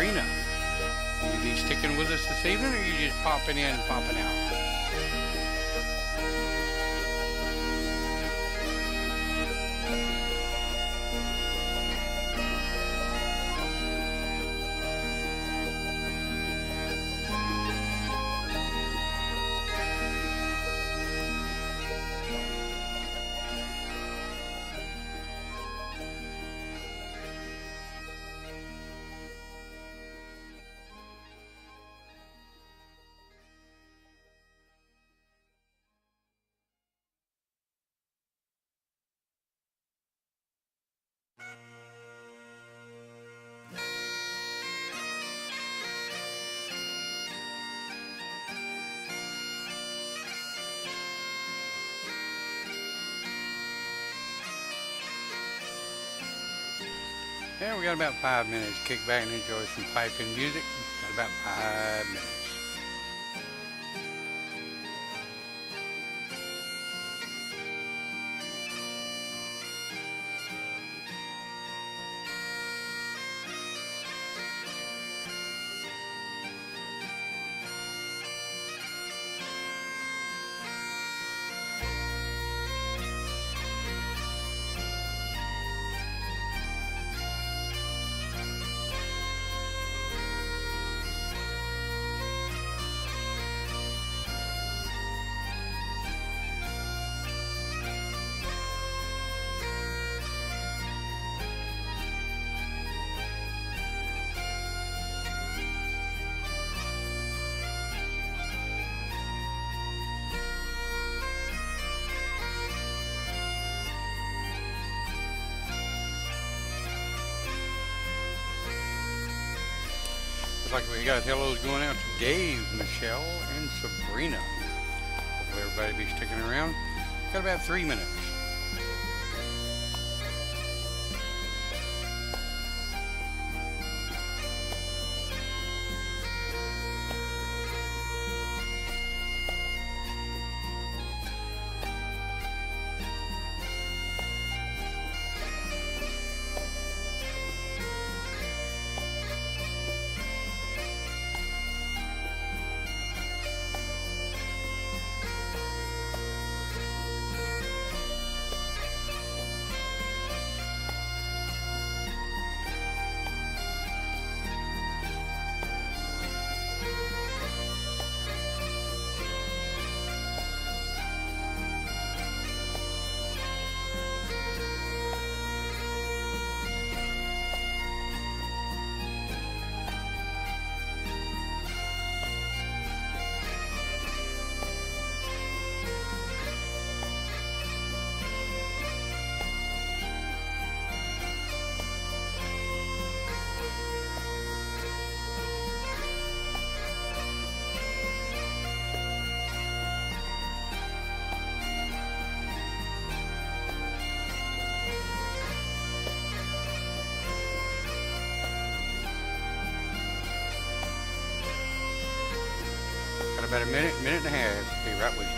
Sabrina. Will you be sticking with us this evening, or are you just popping in and popping out? Yeah, we got about 5 minutes. Kick back and enjoy some piping music. Got about 5 minutes. Looks like we got hellos going out to Dave, Michelle, and Sabrina. Hopefully everybody be sticking around. Got about 3 minutes. Got about a minute, minute and a half. Be right with you.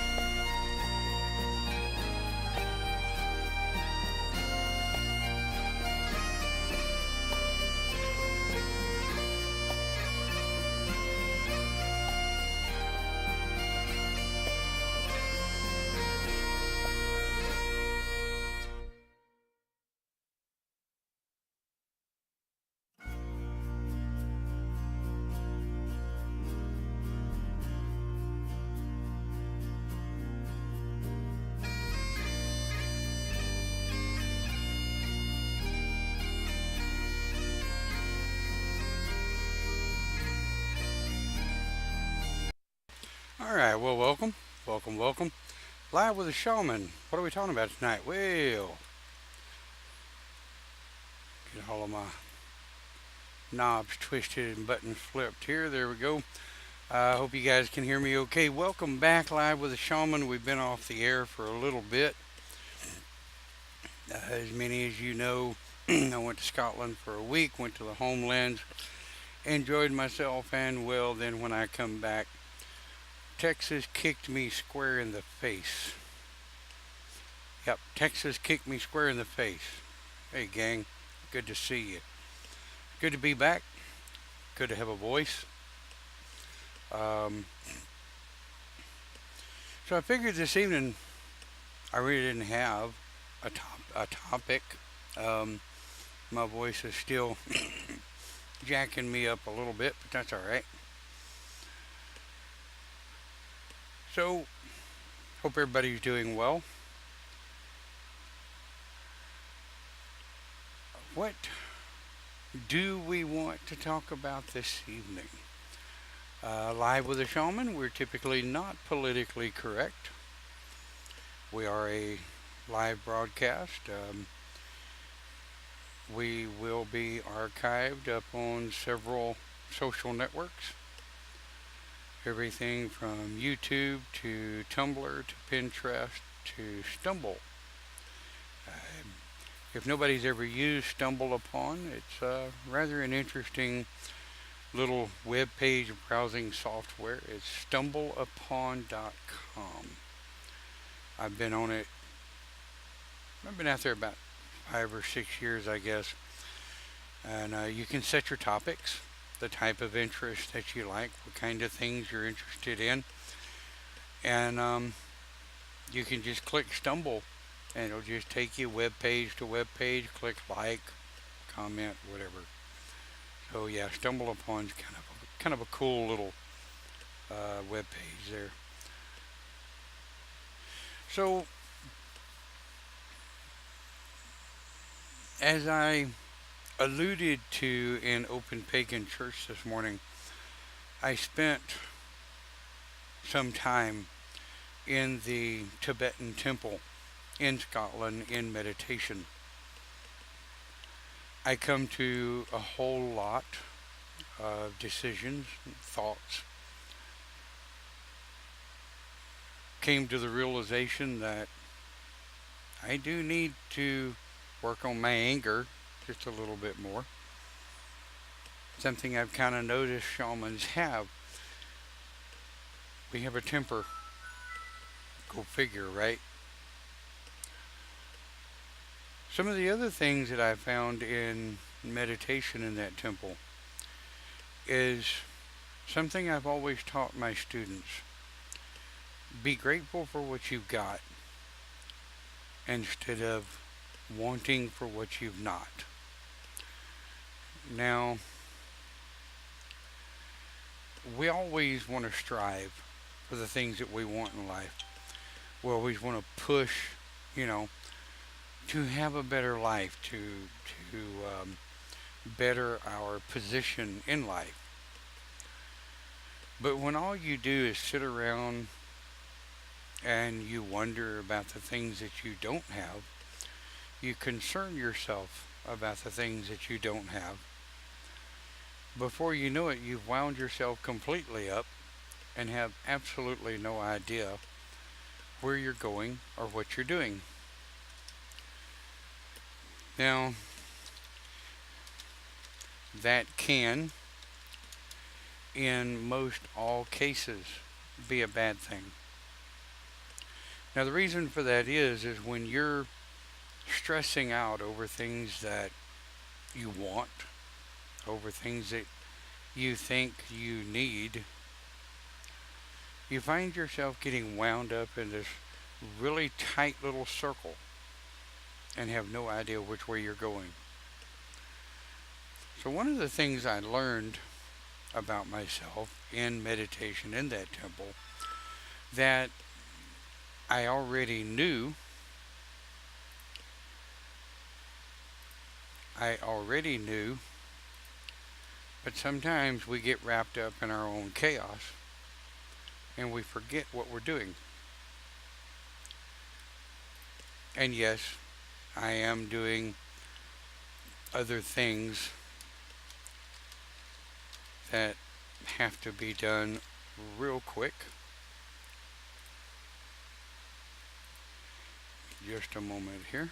All right, well, welcome, welcome, welcome. Live with a shaman. What are we talking about tonight? Well, get all of my knobs twisted and buttons flipped here. There we go. I hope you guys can hear me okay. Welcome back, Live with a Shaman. We've been off the air for a little bit. As many as you know, I went to Scotland for a week, went to the homelands, enjoyed myself, and well, then when I come back, Texas kicked me square in the face. Yep, Texas kicked me square in the face. Hey, gang, good to see you. Good to be back. good to have a voice. Um, so I figured this evening I really didn't have a topic. Um, my voice is still jacking me up a little bit, but that's all right. So hope everybody's doing well. What do we want to talk about this evening? Live with a shaman, we're typically not politically correct. We are a live broadcast. We will be archived up on several social networks. Everything from YouTube to Tumblr to Pinterest to Stumble. Um, if nobody's ever used Stumble Upon, it's rather an interesting little web page browsing software. It's stumbleupon.com. I've been on it, I've been out there about 5 or 6 years, I guess. And you can set your topics, the type of interest that you like, what kind of things you're interested in. And you can just click stumble and it'll just take you web page to web page, click like, comment, whatever. So yeah, stumble upon's kind of a cool little web page there. So as I alluded to in Open Pagan Church this morning, I spent some time in the Tibetan temple in Scotland in meditation. I come to a whole lot of decisions, thoughts. Came to the realization that I do need to work on my anger just a little bit more. Something I've kind of noticed shamans have. We have a temper. Go figure, right? Some of the other things that I found in meditation in that temple is something I've always taught my students. Be grateful for what you've got instead of wanting for what you've not. Now, we always want to strive for the things that we want in life. We always want to push, you know, to have a better life, to better our position in life. But when all you do is sit around and you wonder about the things that you don't have, you concern yourself about the things that you don't have. Before you know it, you've wound yourself completely up and have absolutely no idea where you're going or what you're doing. Now, that can, in most all cases, be a bad thing. Now, the reason for that is when you're stressing out over things that you want, over things that you think you need, you find yourself getting wound up in this really tight little circle and have no idea which way you're going. So one of the things I learned about myself in meditation in that temple that I already knew, but sometimes we get wrapped up in our own chaos and we forget what we're doing. And yes, I am doing other things that have to be done real quick. Just a moment here.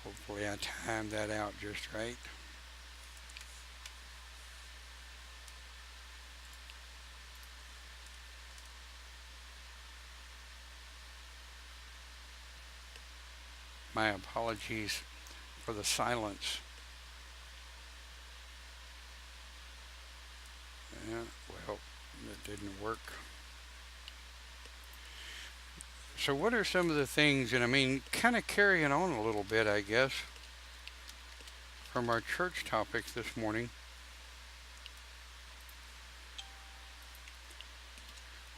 Hopefully I timed that out just right. My apologies for the silence. Yeah, well, that didn't work. So, what are some of the things, and I mean, kind of carrying on a little bit, I guess, from our church topics this morning,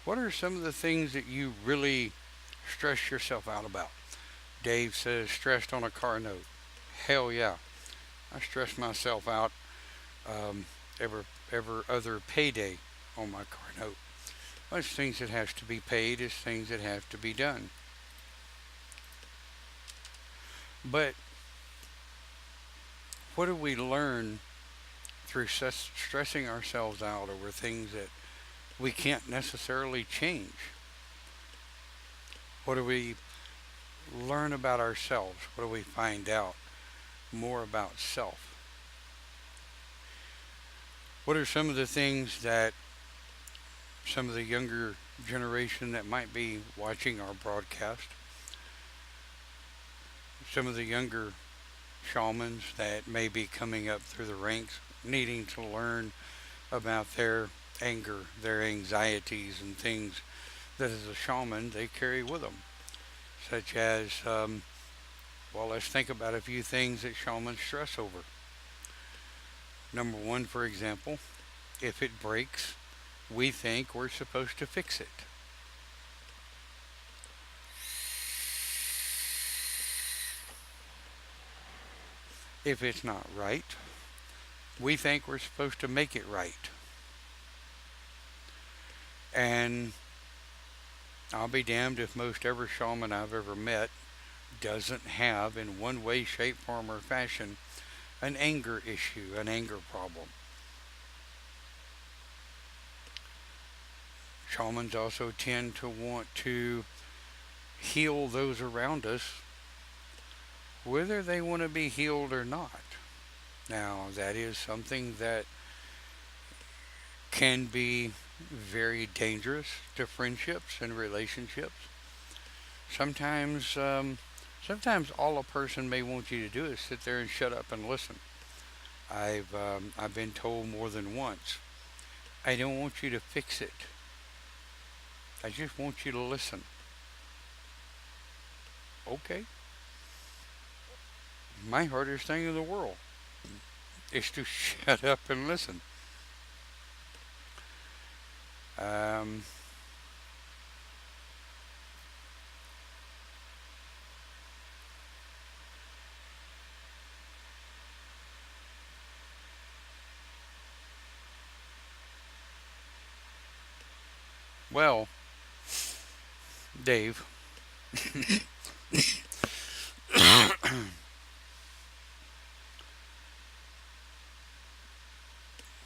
what are some of the things that you really stress yourself out about? Dave says stressed on a car note. Hell yeah, I stress myself out um, every other payday on my car note. Well, it's things that has to be paid, it's things that have to be done. But what do we learn through stressing ourselves out over things that we can't necessarily change? What do we learn about ourselves? What do we find out more about self? What are some of the things that some of the younger generation that might be watching our broadcast, some of the younger shamans that may be coming up through the ranks, needing to learn about their anger, their anxieties, and things that as a shaman they carry with them, such as, well, let's think about a few things that shamans stress over. Number one, for example, if it breaks, we think we're supposed to fix it. If it's not right, we think we're supposed to make it right. And I'll be damned if most every shaman I've ever met doesn't have, in one way, shape, form, or fashion, an anger issue, an anger problem. Shamans also tend to want to heal those around us, whether they want to be healed or not. Now, that is something that can be very dangerous to friendships and relationships. Sometimes, sometimes all a person may want you to do is sit there and shut up and listen. I've been told more than once, I don't want you to fix it. I just want you to listen. Okay. My hardest thing in the world is to shut up and listen. Um, well, Dave,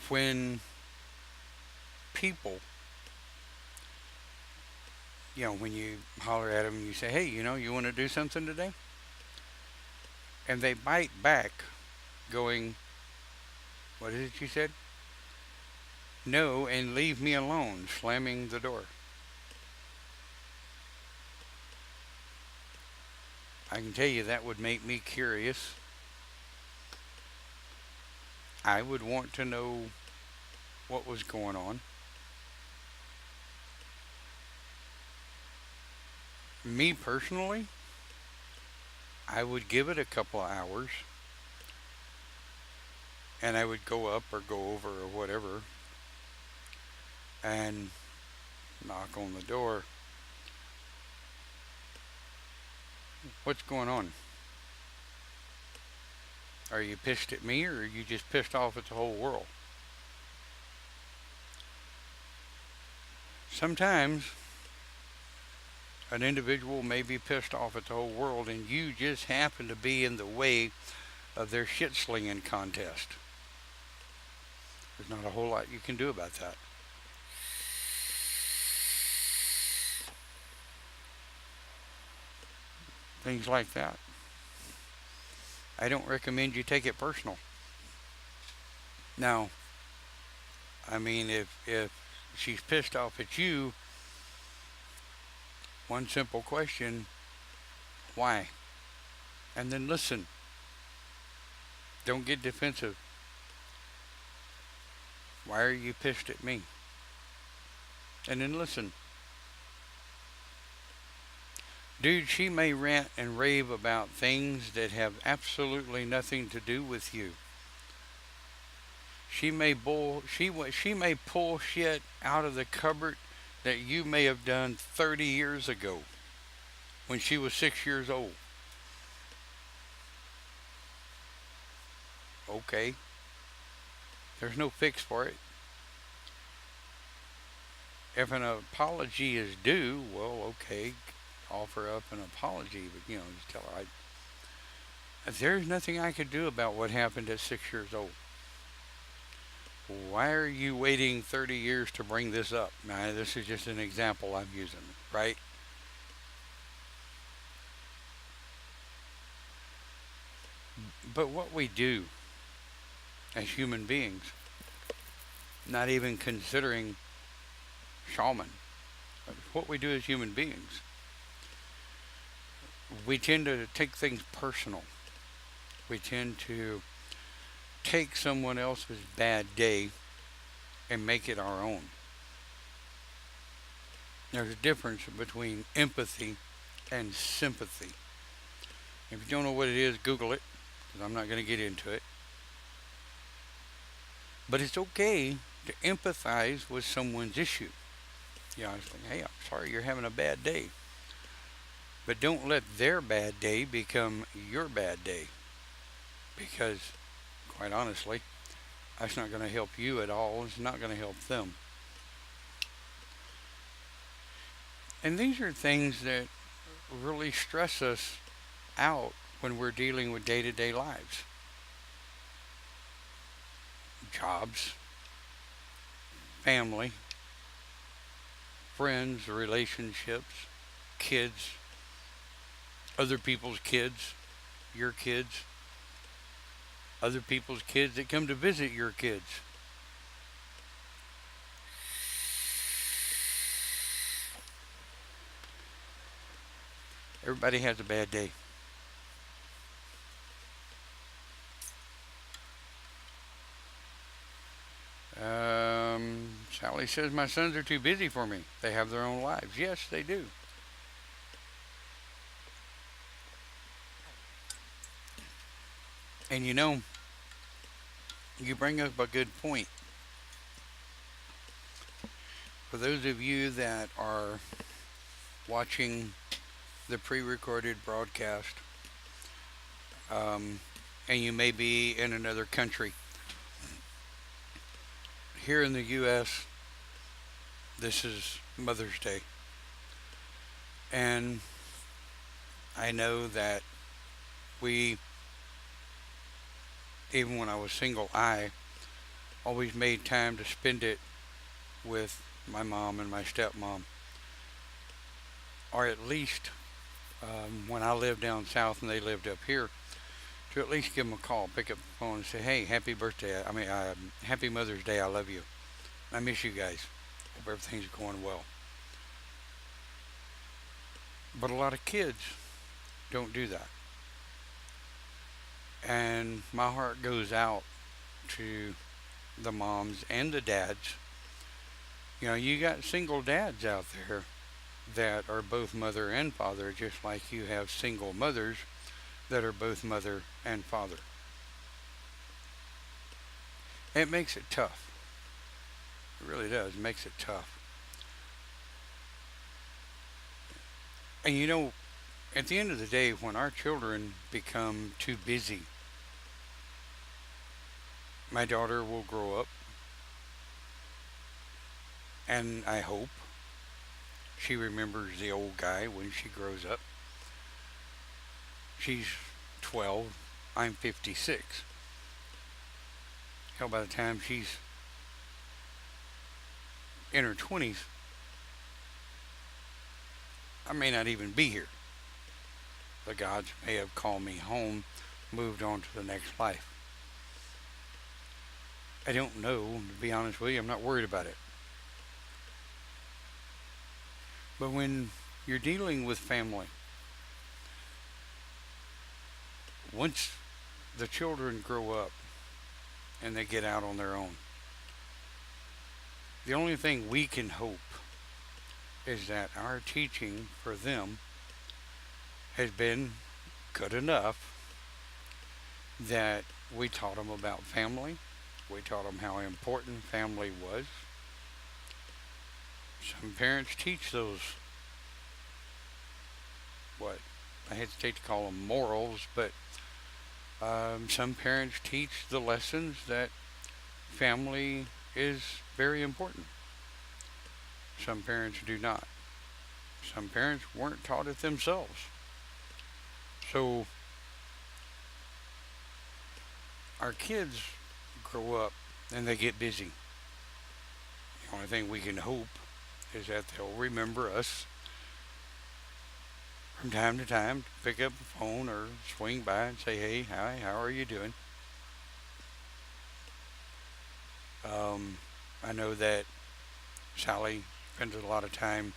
when people, when you holler at them and you say, hey, you want to do something today? And they bite back, going, what is it you said? No, and leave me alone, slamming the door. I can tell you that would make me curious. I would want to know what was going on. Me personally, I would give it a couple of hours and I would go up or go over or whatever and knock on the door. What's going on? Are you pissed at me or are you just pissed off at the whole world? Sometimes an individual may be pissed off at the whole world and you just happen to be in the way of their shit slinging contest. There's not a whole lot you can do about that. Things like that. I don't recommend you take it personal. Now, I mean, if she's pissed off at you, one simple question, why? And then listen. Don't get defensive. Why are you pissed at me? And then listen, dude, she may rant and rave about things that have absolutely nothing to do with you. She may pull shit out of the cupboard that you may have done 30 years ago when she was 6 years old. Okay, there's no fix for it. If an apology is due, well, okay, offer up an apology, but just tell her there's nothing I could do about what happened at 6 years old. Why are you waiting 30 years to bring this up? Now, this is just an example I'm using, right? But what we do as human beings, not even considering shaman, what we do as human beings, we tend to take things personal. We tend to take someone else's bad day and make it our own. There's a difference between empathy and sympathy. If you don't know what it is, Google it, because I'm not going to get into it. But it's okay to empathize with someone's issue. It's like, hey, I'm sorry you're having a bad day. But don't let their bad day become your bad day. Because, quite honestly, that's not going to help you at all. It's not going to help them. And these are things that really stress us out when we're dealing with day-to-day lives. Jobs, family, friends, relationships, kids, other people's kids, your kids, other people's kids that come to visit your kids. Everybody has a bad day. Sally says, my sons are too busy for me. They have their own lives. Yes, they do. And you bring up a good point. For those of you that are watching the pre-recorded broadcast, and you may be in another country, here in the U.S., this is Mother's Day. And I know that we, even when I was single, I always made time to spend it with my mom and my stepmom. Or at least when I lived down south and they lived up here, to at least give them a call, pick up the phone and say, hey, happy birthday. Happy Mother's Day. I love you. I miss you guys. Hope everything's going well. But a lot of kids don't do that. And my heart goes out to the moms and the dads. You got single dads out there that are both mother and father, just like you have single mothers that are both mother and father. It makes it tough. It really does. It makes it tough. And at the end of the day, when our children become too busy, my daughter will grow up, and I hope she remembers the old guy when she grows up. She's 12, I'm 56. Hell, by the time she's in her 20s, I may not even be here. The gods may have called me home, moved on to the next life. I don't know, to be honest with you. I'm not worried about it. But when you're dealing with family, once the children grow up and they get out on their own, The only thing we can hope is that our teaching for them has been good enough that we taught them about family. We taught them how important family was. Some parents teach those, what, I hesitate to call them morals, but some parents teach the lessons that family is very important. Some parents do not. Some parents weren't taught it themselves. So our kids grow up and they get busy. The only thing we can hope is that they'll remember us from time to time, to pick up the phone or swing by and say, hey, hi, how are you doing? I know that Sally spends a lot of time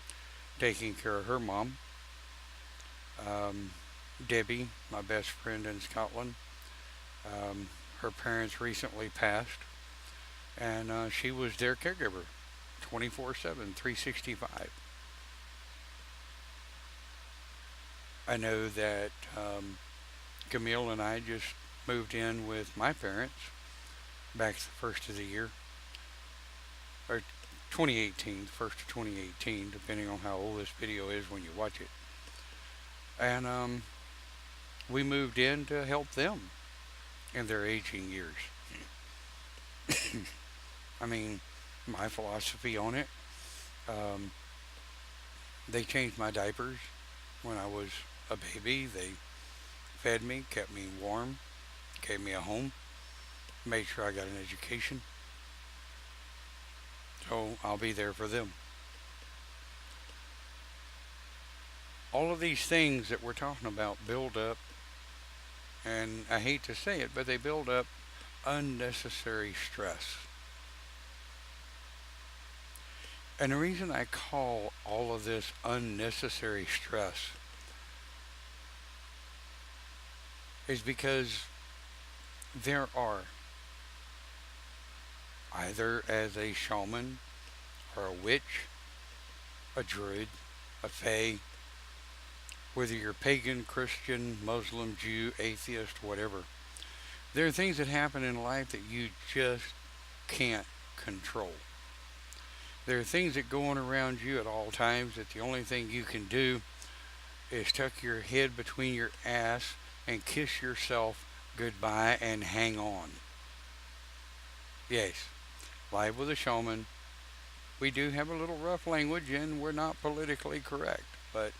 taking care of her mom. Um, Debbie, my best friend in Scotland, her parents recently passed, and she was their caregiver 24/7, 365. I know that Camille and I just moved in with my parents back the first of the year, or 2018, first of 2018, depending on how old this video is when you watch it. And we moved in to help them in their aging years. I mean, my philosophy on it, um, they changed my diapers when I was a baby. They fed me, kept me warm, gave me a home, made sure I got an education. So I'll be there for them. All of these things that we're talking about build up, and I hate to say it, but they build up unnecessary stress. And the reason I call all of this unnecessary stress is because there are, either as a shaman or a witch, a druid, a fae, whether you're pagan, Christian, Muslim, Jew, atheist, whatever, there are things that happen in life that you just can't control. There are things that go on around you at all times that the only thing you can do is tuck your head between your ass and kiss yourself goodbye and hang on. Yes, live with a shaman. We do have a little rough language and we're not politically correct, but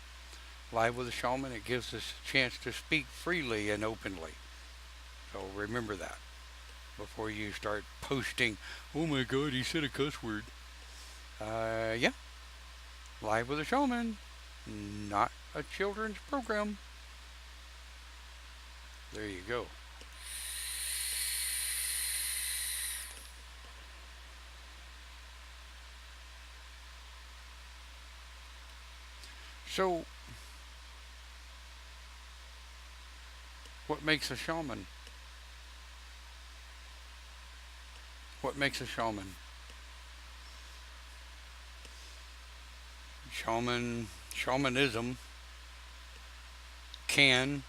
live with a shaman, it gives us a chance to speak freely and openly. So remember that before you start posting, oh my god, he said a cuss word. Yeah, live with a shaman, not a children's program. There you go. So, what makes a shaman? What makes a shaman? Shamanism can,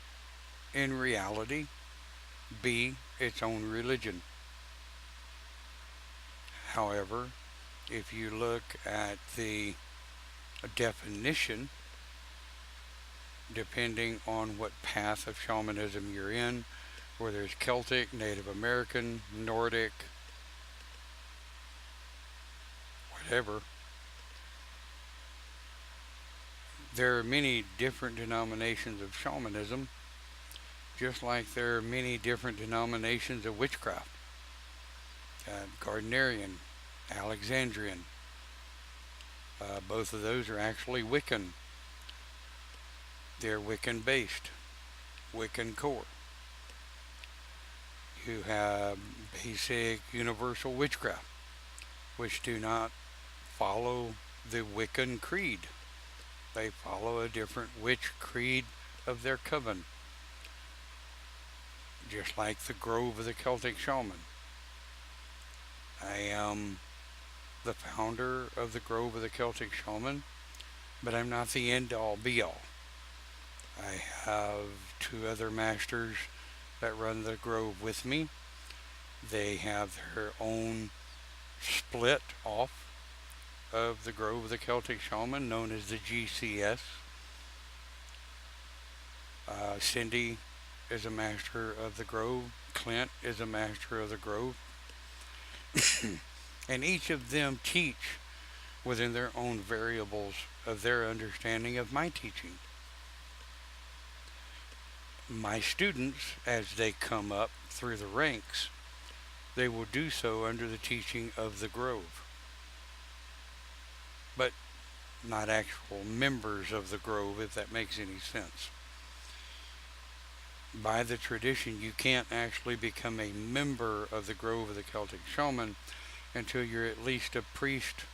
in reality, be its own religion. However, if you look at the definition, depending on what path of shamanism you're in, whether it's Celtic, Native American, Nordic, whatever, there are many different denominations of shamanism, just like there are many different denominations of witchcraft. Gardnerian, Alexandrian, both of those are actually Wiccan. They're Wiccan based, Wiccan core. You have basic universal witchcraft, which do not follow the Wiccan creed. They follow a different witch creed of their coven, just like the Grove of the Celtic Shaman. I the founder of the Grove of the Celtic Shaman, but I'm not the end all be all. I have two other masters that run the Grove with me. They have their own split off of the Grove of the Celtic Shaman, known as the GCS. Cindy is a master of the Grove. Clint is a master of the Grove. And each of them teach within their own variables of their understanding of my teaching. My students, as they come up through the ranks, they will do so under the teaching of the Grove, but not actual members of the Grove, if that makes any sense. By the tradition, you can't actually become a member of the Grove of the Celtic Shaman until you're at least a priest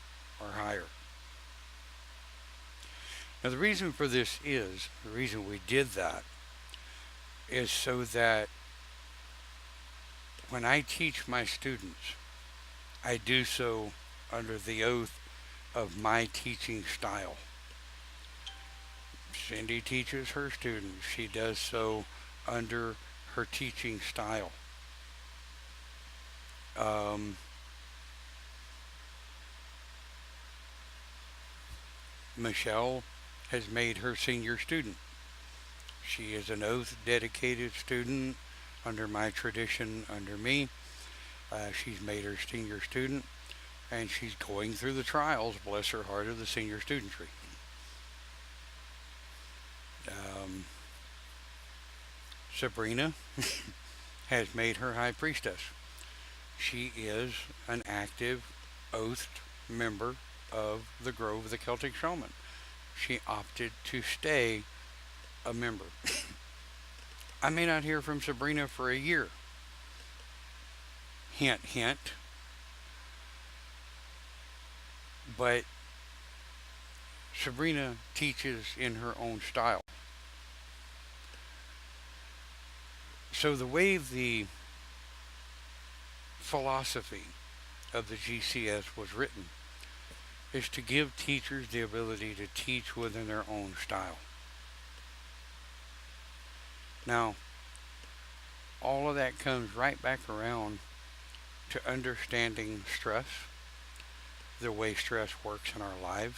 or higher. Now, the reason for this is, the reason we did that, is so that when I teach my students, I do so under the oath of my teaching style. Cindy teaches her students. She does so under her teaching style. Michelle has made her senior student. She is an oath dedicated student under my tradition, under me. She's made her senior student, and she's going through the trials, bless her heart, of the senior studentry. Sabrina has made her high priestess. She is an active, oathed member of the Grove of the Celtic Shaman. She opted to stay a member. I may not hear from Sabrina for a year. Hint, hint. But Sabrina teaches in her own style. So the way the philosophy of the GCS was written is to give teachers the ability to teach within their own style. Now, all of that comes right back around to understanding stress, the way stress works in our lives,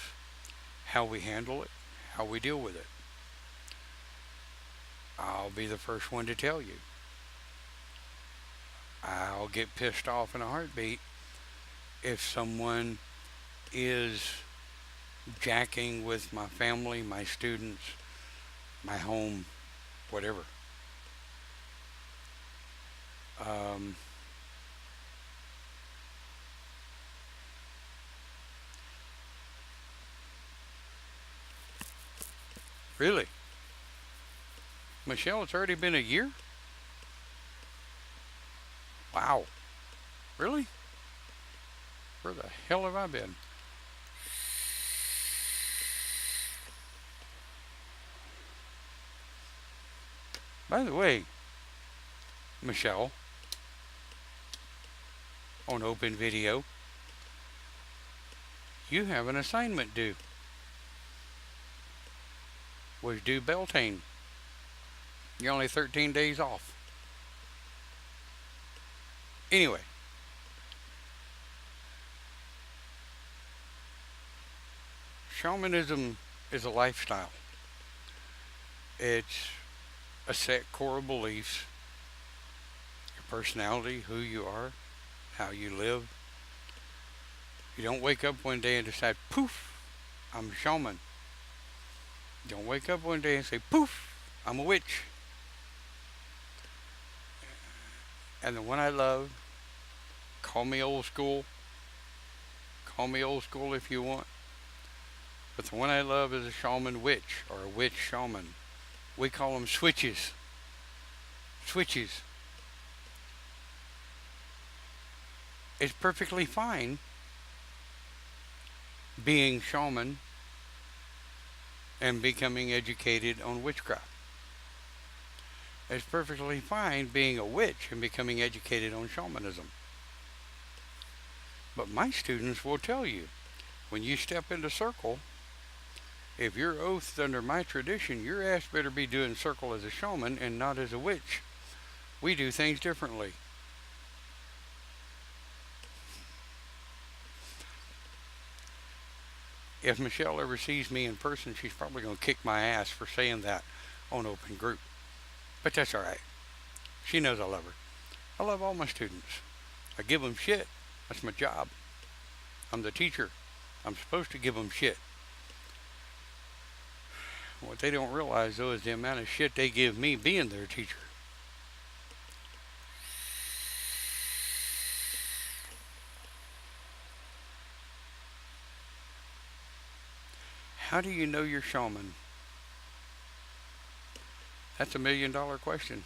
how we handle it, how we deal with it. I'll be the first one to tell you. I'll get pissed off in a heartbeat if someone is jacking with my family, my students, my home, whatever. Really? Michelle, it's already been a year? Wow. Really? Where the hell have I been? By the way, Michelle, on open video, you have an assignment due. Was due Beltane. You're only 13 days off. Anyway, shamanism is a lifestyle. It's a set core of beliefs, your personality, who you are, how you live. You don't wake up one day and decide, poof, I'm a shaman. You don't wake up one day and say, poof, I'm a witch. And the one I love, call me old school if you want, but the one I love is a shaman witch, or a witch shaman. We call them switches. Switches. It's perfectly fine being shaman and becoming educated on witchcraft. It's perfectly fine being a witch and becoming educated on shamanism. But my students will tell you, when you step into circle, if you're oathed under my tradition, your ass better be doing circle as a shaman and not as a witch. We do things differently. If Michelle ever sees me in person, she's probably going to kick my ass for saying that on open group. But that's all right. She knows I love her. I love all my students. I give them shit. That's my job. I'm the teacher. I'm supposed to give them shit. What they don't realize, though, is the amount of shit they give me being their teacher. How do you know you're shaman? That's $1 million question.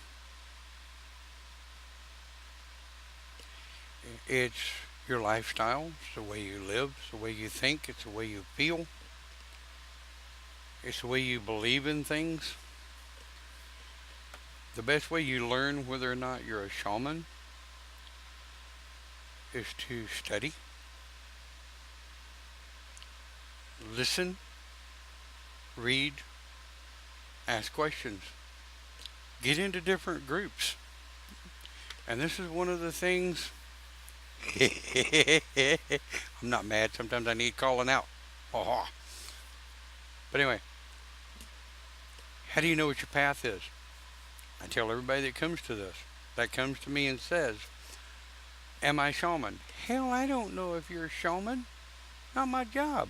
It's your lifestyle, it's the way you live, it's the way you think, it's the way you feel, it's the way you believe in things. The best way you learn whether or not you're a shaman is to study, listen, read, ask questions, get into different groups. And this is one of the things. I'm not mad. Sometimes I need calling out. Oh. But anyway, how do you know what your path is? I tell everybody that comes to this, that comes to me and says, am I shaman? Hell, I don't know if you're a shaman. Not my job.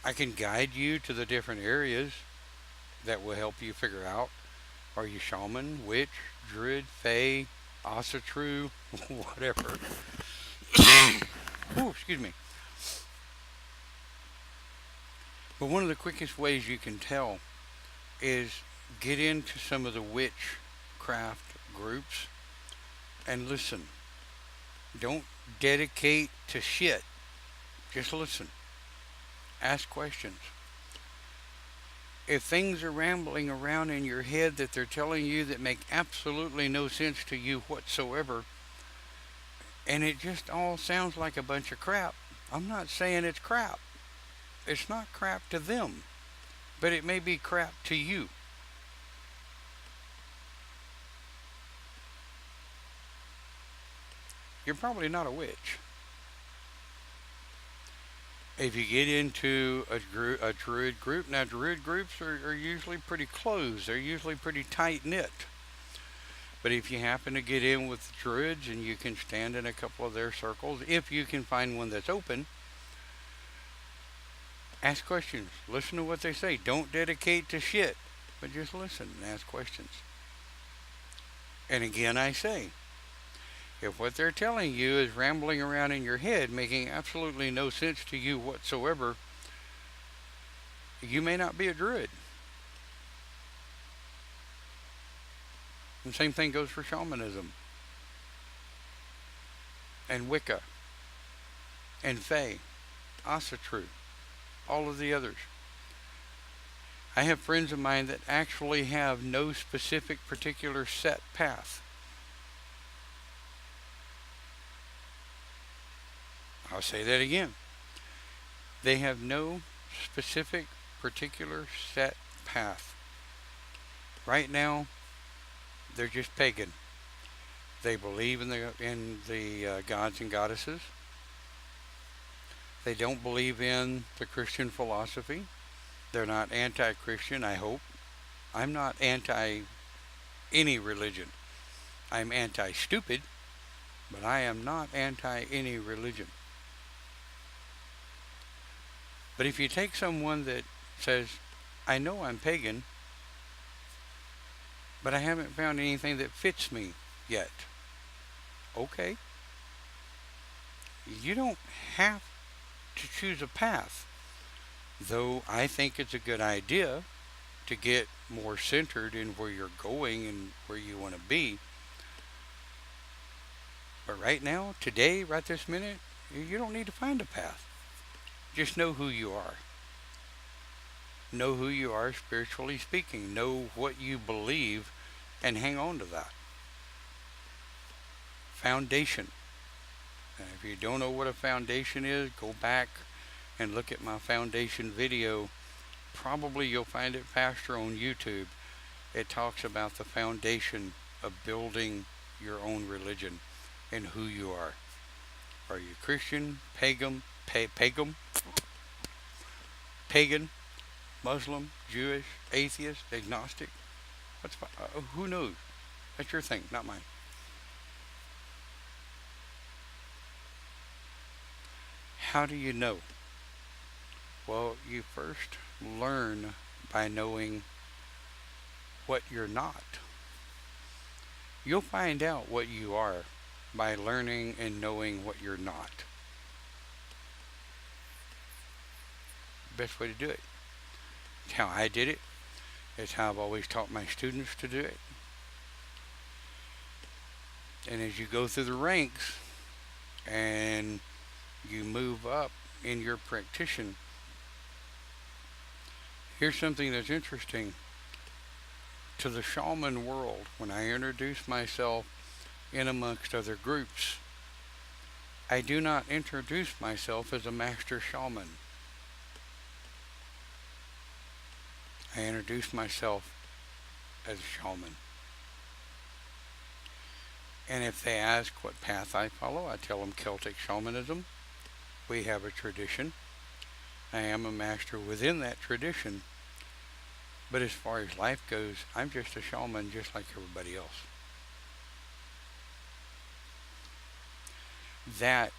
I can guide you to the different areas that will help you figure out, are you shaman, witch, druid, fae, Asatru, whatever. Ooh, excuse me. But one of the quickest ways you can tell is get into some of the witchcraft groups and listen. Don't dedicate to shit. Just listen. Ask questions. If things are rambling around in your head that they're telling you that make absolutely no sense to you whatsoever, and it just all sounds like a bunch of crap, I'm not saying it's crap. It's not crap to them, but it may be crap to you. You're probably not a witch. If you get into a druid group, now druid groups are usually pretty closed. They're usually pretty tight knit. But if you happen to get in with druids and you can stand in a couple of their circles, if you can find one that's open, ask questions. Listen to what they say. Don't dedicate to shit, but just listen and ask questions. And again, I say, if what they're telling you is rambling around in your head, making absolutely no sense to you whatsoever, you may not be a druid. And the same thing goes for shamanism, and Wicca, and Fae, Asatru, all of the others. I have friends of mine that actually have no specific particular set path. I'll say that again. They have no specific particular set path. Right now, they're just pagan. They believe in the gods and goddesses. They don't believe in the Christian philosophy. They're not anti-Christian, I hope. I'm not anti any religion. I'm anti-stupid, but I am not anti any religion. But if you take someone that says, I know I'm pagan, but I haven't found anything that fits me yet. Okay. You don't have to choose a path. Though I think it's a good idea to get more centered in where you're going and where you want to be. But right now, today, right this minute, you don't need to find a path. Just know who you are. Know who you are spiritually speaking. Know what you believe and hang on to that. Foundation. And if you don't know what a foundation is, go back and look at my foundation video. Probably you'll find it faster on YouTube. It talks about the foundation of building your own religion and who you are. Are you Christian, pagan, Muslim, Jewish, atheist, agnostic? Who knows? That's your thing, not mine. How do you know? Well, you first learn by knowing what you're not. You'll find out what you are by learning and knowing what you're not. Best way to do it. It's how I did it. It's how I've always taught my students to do it. And as you go through the ranks and you move up in your practitioner, here's something that's interesting. To the shaman world, when I introduce myself in amongst other groups, I do not introduce myself as a master shaman. I introduce myself as a shaman. And if they ask what path I follow, I tell them Celtic shamanism. We have a tradition. I am a master within that tradition. But as far as life goes, I'm just a shaman just like everybody else. That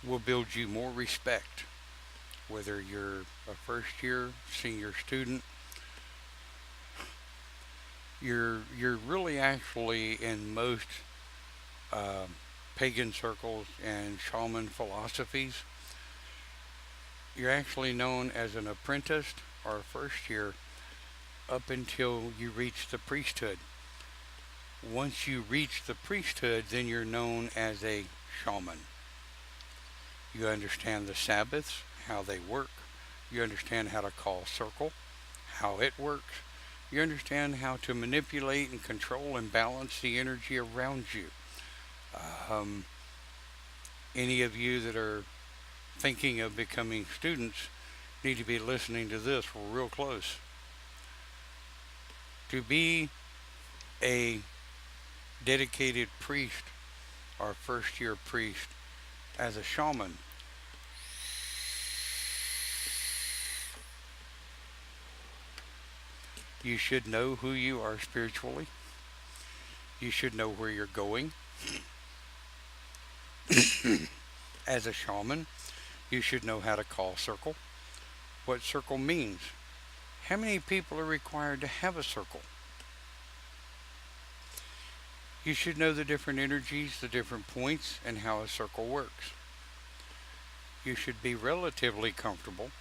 will build you more respect, whether you're a first year senior student. You're really actually in most pagan circles and shaman philosophies, you're actually known as an apprentice or a first year up until you reach the priesthood. Once you reach the priesthood, then you're known as a shaman. You understand the Sabbaths, how they work. You understand how to call circle, how it works. You understand how to manipulate and control and balance the energy around you. Any of you that are thinking of becoming students need to be listening to this real close. To be a dedicated priest or first year priest as a shaman, you should know who you are spiritually. You should know where you're going. As a shaman, you should know how to call circle, what circle means. How many people are required to have a circle? You should know the different energies, the different points, and how a circle works. You should be relatively comfortable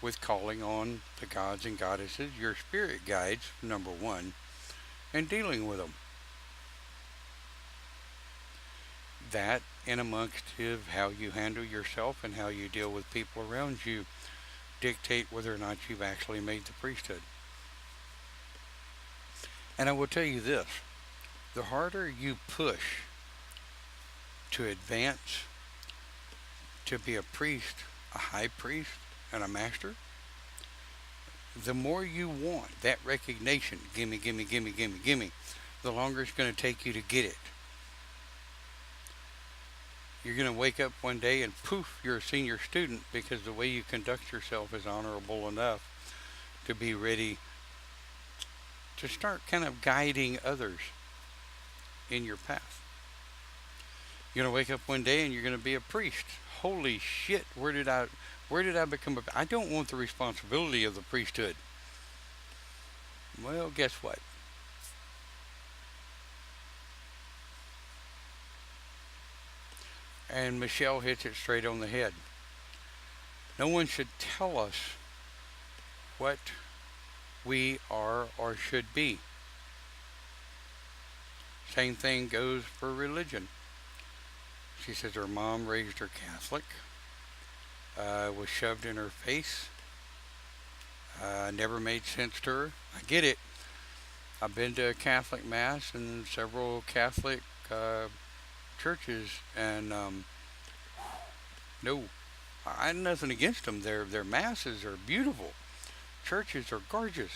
with calling on the gods and goddesses, your spirit guides, number one, and dealing with them. That, in amongst of how you handle yourself and how you deal with people around you, dictate whether or not you've actually made the priesthood. And I will tell you this, the harder you push to advance to be a priest, a high priest, and a master, the more you want that recognition, gimme, gimme, gimme, gimme, gimme, the longer it's going to take you to get it. You're going to wake up one day and poof, you're a senior student because the way you conduct yourself is honorable enough to be ready to start kind of guiding others in your path. You're going to wake up one day and you're going to be a priest. Holy shit, where did I become I don't want the responsibility of the priesthood. Well, guess what? And Michelle hits it straight on the head. No one should tell us what we are or should be. Same thing goes for religion. She says her mom raised her Catholic, was shoved in her face, never made sense to her. I get it. I've been to a Catholic Mass and several Catholic churches, and No, I had nothing against them. Their masses are beautiful. Churches are gorgeous.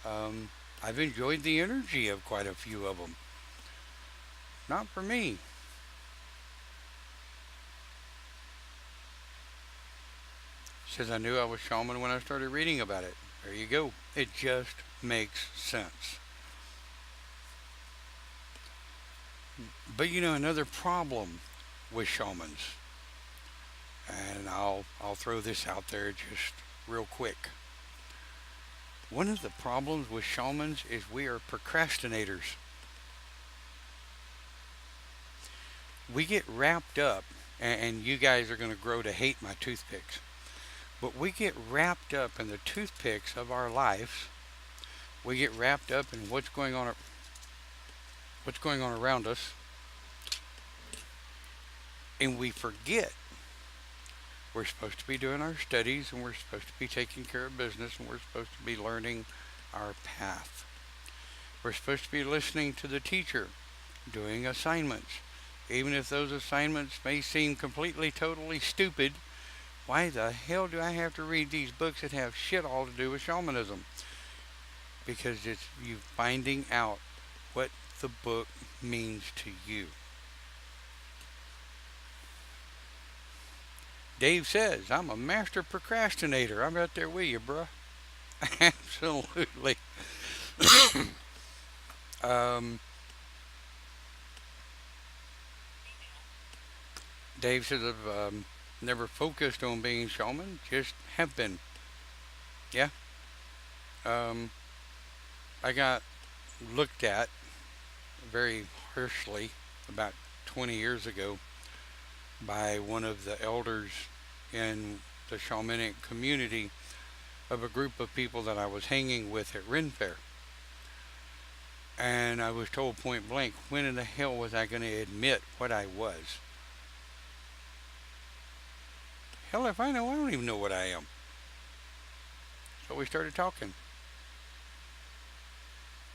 Um, I've enjoyed the energy of quite a few of them. Not for me. Says I knew I was shaman when I started reading about it. There you go. It just makes sense. But another problem with shamans, and I'll throw this out there just real quick. One of the problems with shamans is we are procrastinators. We get wrapped up, and you guys are going to grow to hate my toothpicks, but we get wrapped up in the toothpicks of our lives. We get wrapped up in what's going on around us, and we forget we're supposed to be doing our studies, and we're supposed to be taking care of business, and we're supposed to be learning our path. We're supposed to be listening to the teacher, doing assignments. Even if those assignments may seem completely, totally stupid, why the hell do I have to read these books that have shit all to do with shamanism? Because it's you finding out what the book means to you. Dave says, I'm a master procrastinator. I'm right there with you, bruh. Absolutely. um, Dave says, I've never focused on being shaman, just have been. Yeah. Um, I got looked at very harshly about 20 years ago by one of the elders in the shamanic community of a group of people that I was hanging with at Ren Fair. And I was told point blank, when in the hell was I going to admit what I was? Hell if I know, I don't even know what I am. So we started talking.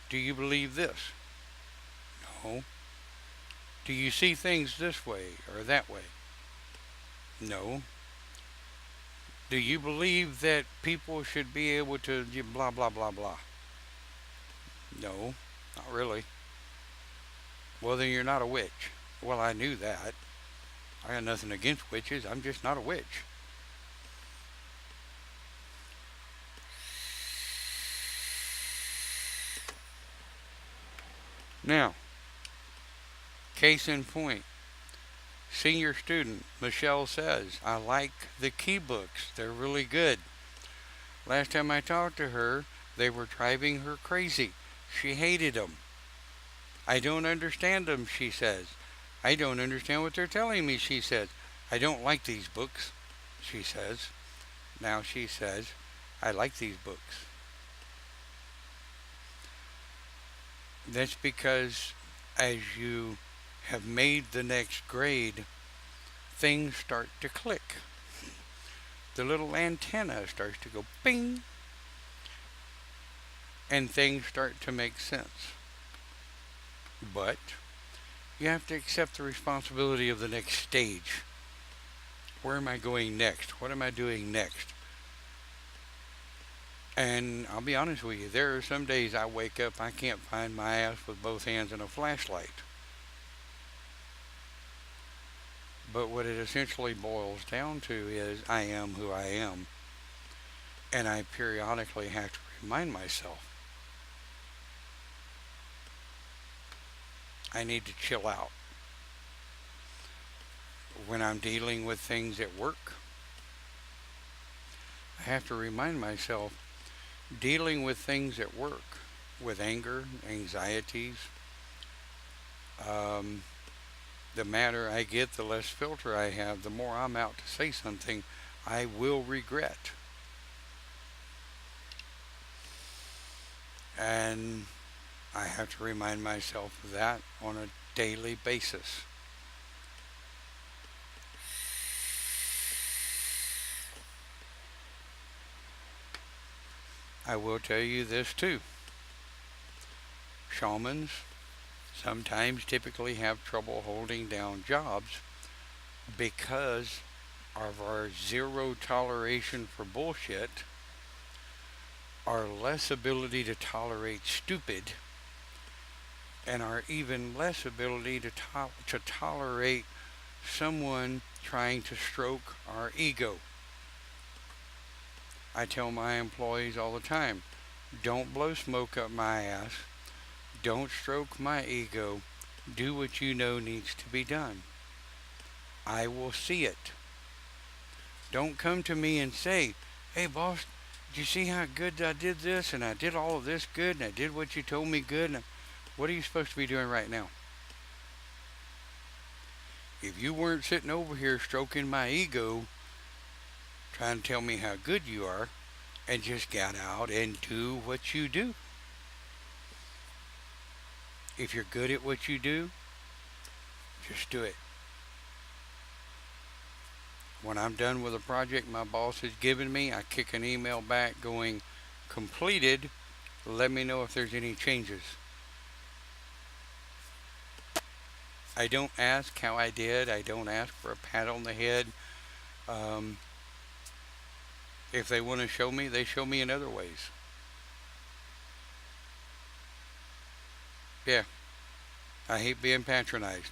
Do you believe this? No. Do you see things this way or that way? No. Do you believe that people should be able to blah, blah, blah, blah? No, not really. Well, then you're not a witch. Well, I knew that. I got nothing against witches. I'm just not a witch. Now, case in point, senior student Michelle says, I like the key books. They're really good. Last time I talked to her, they were driving her crazy. She hated them. I don't understand them, she says. I don't understand what they're telling me, she says. I don't like these books, she says. Now she says, I like these books. That's because as you have made the next grade, things start to click. The little antenna starts to go bing, and things start to make sense. But you have to accept the responsibility of the next stage. Where am I going next? What am I doing next? And I'll be honest with you, there are some days I wake up, I can't find my ass with both hands and a flashlight. But what it essentially boils down to is I am who I am. And I periodically have to remind myself I need to chill out. When I'm dealing with things at work, I have to remind myself dealing with things at work, with anger, anxieties, um, the madder I get, the less filter I have, the more I'm out to say something I will regret. And I have to remind myself of that on a daily basis. I will tell you this too. Shamans sometimes typically have trouble holding down jobs because of our zero toleration for bullshit, our less ability to tolerate stupid, and our even less ability to tolerate someone trying to stroke our ego. I tell my employees all the time, don't blow smoke up my ass, don't stroke my ego, do what you know needs to be done. I will see it. Don't come to me and say, hey boss, did you see how good I did this and I did all of this good and I did what you told me good? And what are you supposed to be doing right now? If you weren't sitting over here stroking my ego, trying to tell me how good you are, and just get out and do what you do. If you're good at what you do, just do it. When I'm done with a project my boss has given me, I kick an email back going, completed, let me know if there's any changes. I don't ask how I did. I don't ask for a pat on the head. Um, if they want to show me, they show me in other ways. Yeah, I hate being patronized.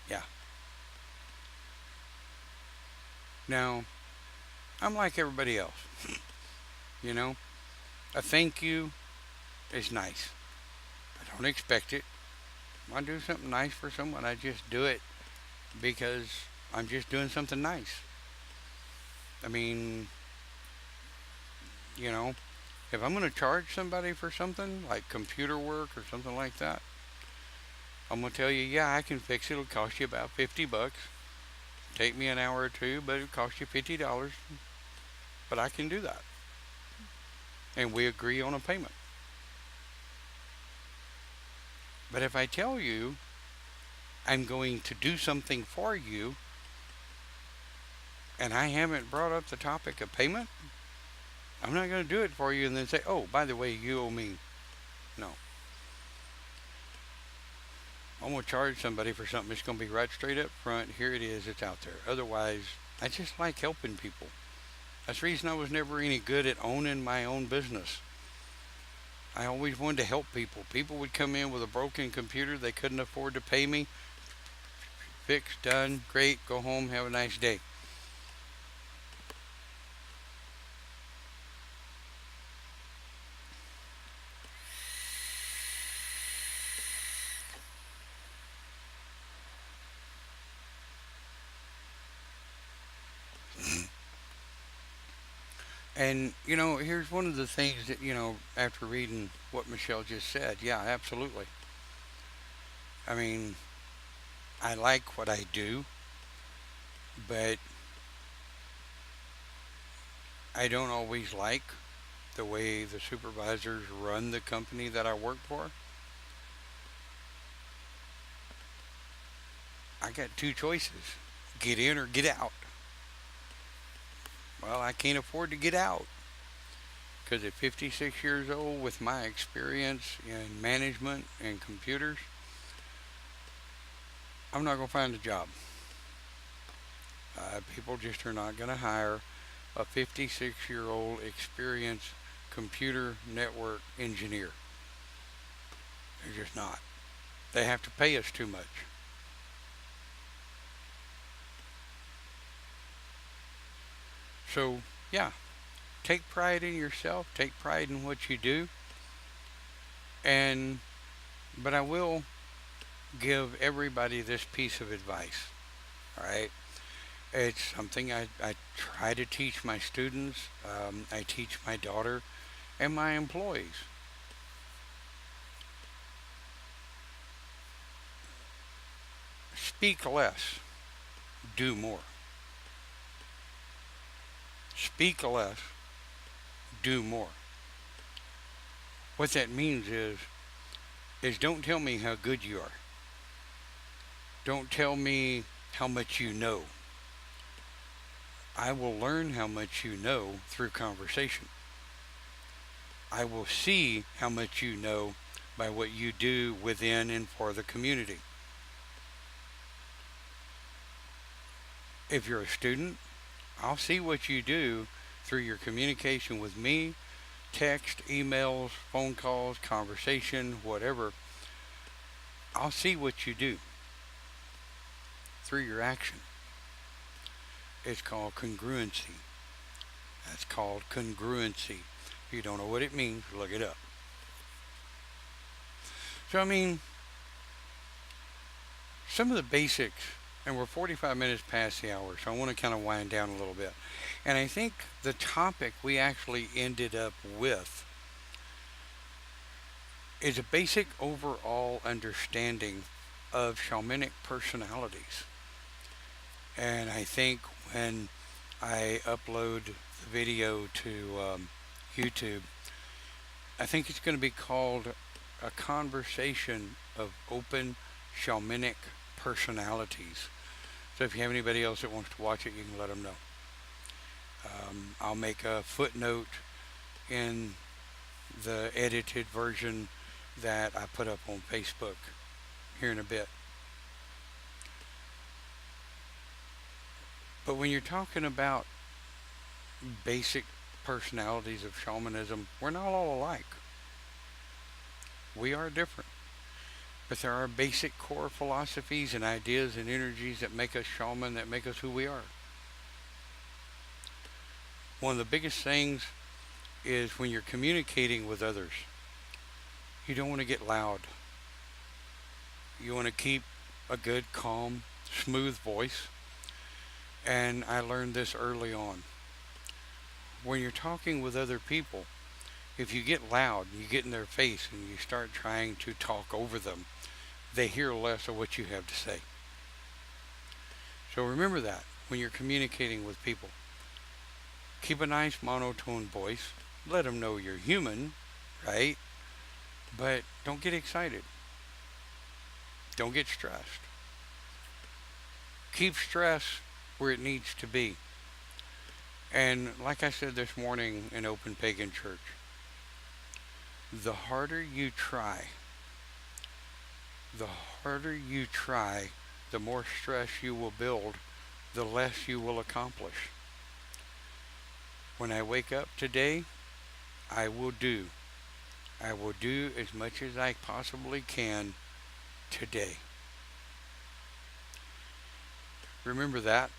Yeah. Now, I'm like everybody else. You know, a thank you is nice. I don't expect it. When I do something nice for someone, I just do it because I'm just doing something nice. I mean, you know, if I'm going to charge somebody for something like computer work or something like that, I'm going to tell you, yeah, I can fix it. It'll cost you about $50. Take me an hour or two, but it'll cost you $50. But I can do that. And we agree on a payment. But if I tell you I'm going to do something for you and I haven't brought up the topic of payment, I'm not going to do it for you and then say, oh, by the way, you owe me. No. I'm going to charge somebody for something. It's going to be right straight up front. Here it is. It's out there. Otherwise, I just like helping people. That's the reason I was never any good at owning my own business. I always wanted to help people. People would come in with a broken computer. They couldn't afford to pay me. Fixed, done, great, go home, have a nice day. And, here's one of the things that, after reading what Michelle just said, yeah, absolutely. I mean, I like what I do, but I don't always like the way the supervisors run the company that I work for. I got two choices: get in or get out. Well, I can't afford to get out because at 56 years old, with my experience in management and computers, I'm not going to find a job. People just are not going to hire a 56-year-old experienced computer network engineer. They're just not. They have to pay us too much. So, yeah, take pride in yourself, take pride in what you do, and but I will give everybody this piece of advice. All right, it's something I try to teach my students. I teach my daughter and my employees. Speak less, do more. Speak less, do more. What that means is don't tell me how good you are. Don't tell me how much you know. I will learn how much you know through conversation. I will see how much you know by what you do within and for the community. If you're a student, I'll see what you do through your communication with me, text, emails, phone calls, conversation, whatever. I'll see what you do through your action. It's called congruency. That's called congruency. If you don't know what it means, look it up. So, I mean, some of the basics, and we're 45 minutes past the hour, so I want to kind of wind down a little bit. And I think the topic we actually ended up with is a basic overall understanding of shamanic personalities. And I think when I upload the video to YouTube, I think it's going to be called a conversation of open shamanic personalities. So if you have anybody else that wants to watch it, you can let them know. I'll make a footnote in the edited version that I put up on Facebook here in a bit. But when you're talking about basic personalities of shamanism, we're not all alike. We are different. But there are basic core philosophies and ideas and energies that make us shaman, that make us who we are. One of the biggest things is when you're communicating with others, you don't want to get loud. You want to keep a good, calm, smooth voice. And I learned this early on. When you're talking with other people, if you get loud, you get in their face and you start trying to talk over them, they hear less of what you have to say. So remember that when you're communicating with people. Keep a nice monotone voice. Let them know you're human, right? But don't get excited. Don't get stressed. Keep stress where it needs to be. And like I said this morning in Open Pagan Church, the harder you try, the more stress you will build, the less you will accomplish. When I wake up today, I will do as much as I possibly can today. Remember that.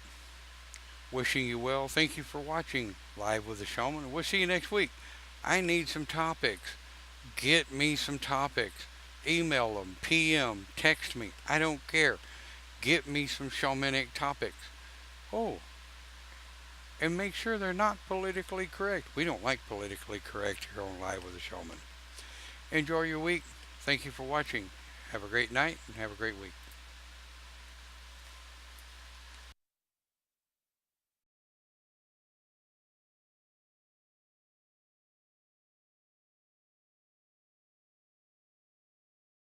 Wishing you well. Thank you for watching Live with the Shaman. We'll see you next week. I need some topics. Get me some topics. Email them, PM, text me. I don't care. Get me some shamanic topics. Oh, and make sure they're not politically correct. We don't like politically correct here on Live with the Shaman. Enjoy your week. Thank you for watching. Have a great night and have a great week.